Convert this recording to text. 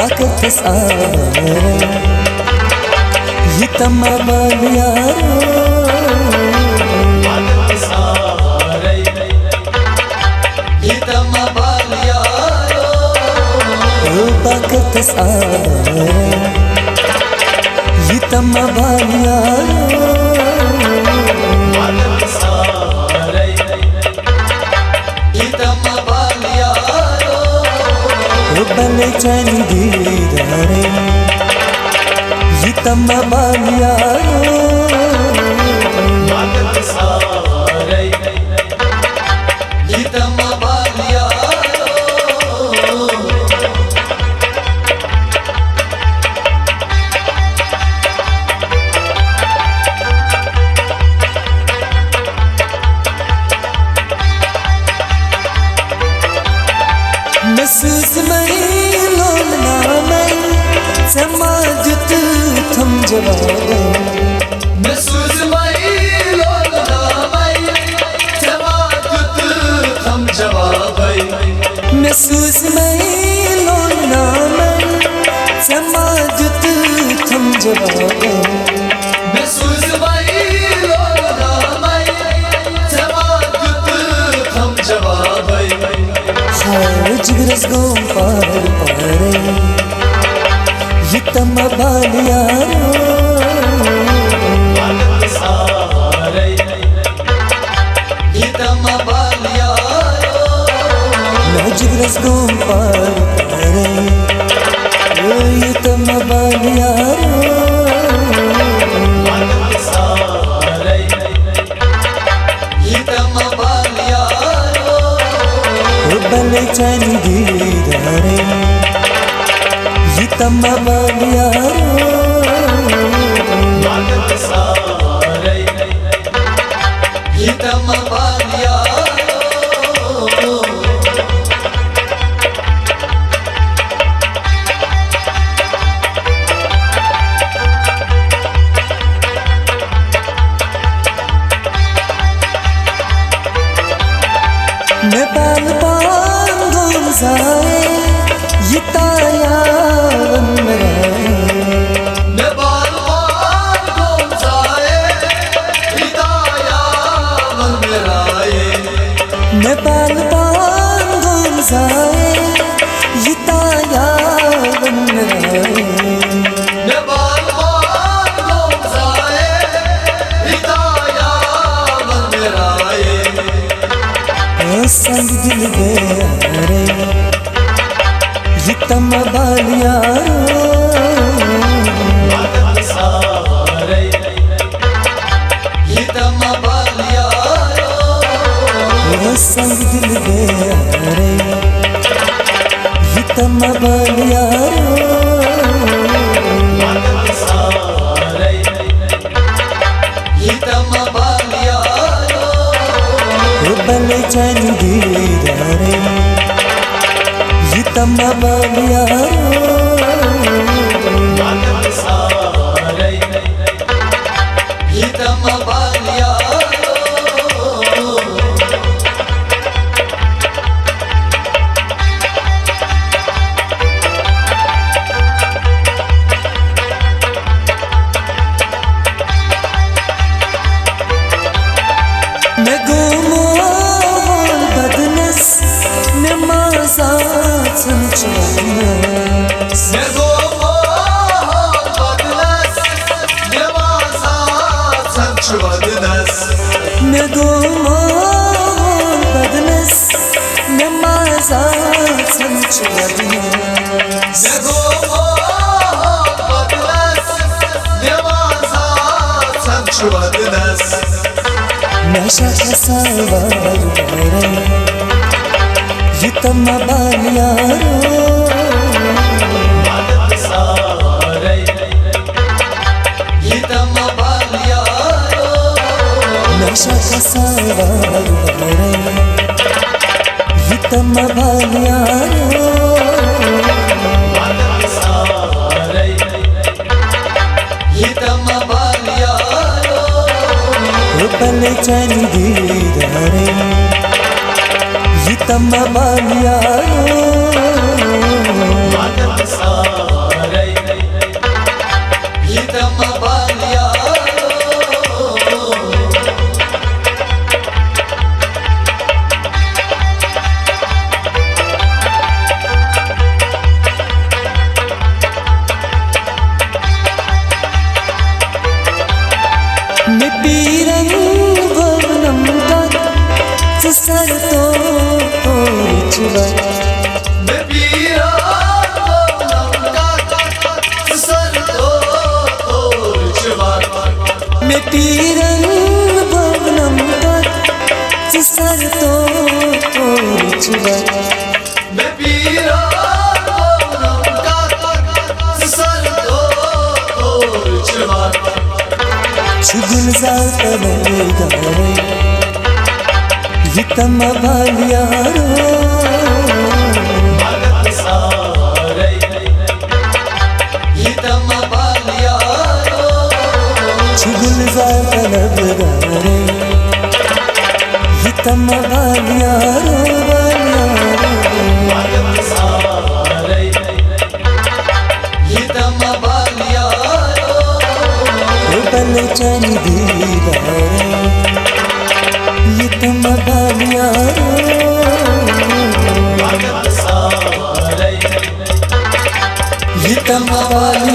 ताकत सारे हितम बलियारो ताकत सारे हितम बलियारो ताकत सारे हितम बलियारो ताकत सारे हितम बलियारो बल चंदी रे हितम बलियारो ताकत सारे हितम बलियारो महसूस मई लोलना मई समाजत थम जवाब महसूस मई लोलना मई समाजत थम जवाब महसूस मई लोलना मई समाजत थम जवाब महसूस मई लोलना मई समाजत थम जवाब जिगरस गो पार पारे हितम बलियारो ताकत सारे हितम बलियारो जिगरस गो पार पारे हितम बलियारो ताकत सारे हितम बलियारो बल चंदी रे हितम बलियारो ताकत सारे हितम बलियारो नेपाल पांगों जाए हिताया नेपाल पांगों जाए हिताया नेपाल पांगों जाए हिताया नेपाल पांगों जाए हिताया संग दिल दे रे हितम बलियारो ताकत सारे हितम बलियारो संग दिल दे रे हितम बलियारो ताकत सारे हितम बलियारो बल चंदी रे हितम बलियारो ताकत सारे हितम बलियारो मैं घूमो बदनस नमाज़ात संचवाना मैं घूमो बदनस नमाज़ात संचवाना मैं घूमो बदनस नमाज़ात संचवाना मैं घूमो बदनस नमाज़ात संचवाना नशा सवार रे हितम बलियारो ताकत सारे हितम बलियारो नशा सवार रे हितम बलियारो ताकत सारे हितम बलियारो बल चंदी रे हितम बलियारो ताकत सारे सर तो चुबा मैं पीरा सर तो चुबा मैं पीरन भवनम सर तो चुबा मैं पीरा सर तो चुबा छुगुल जात गारे हितम बालियारो भगत सारे हितम बालियारो छुगुल जात गारे हितम बालियारो भगत सारे हितम बालियारो बल चंदी गारे हितम बालियारो भगत सारे हितम बालियारो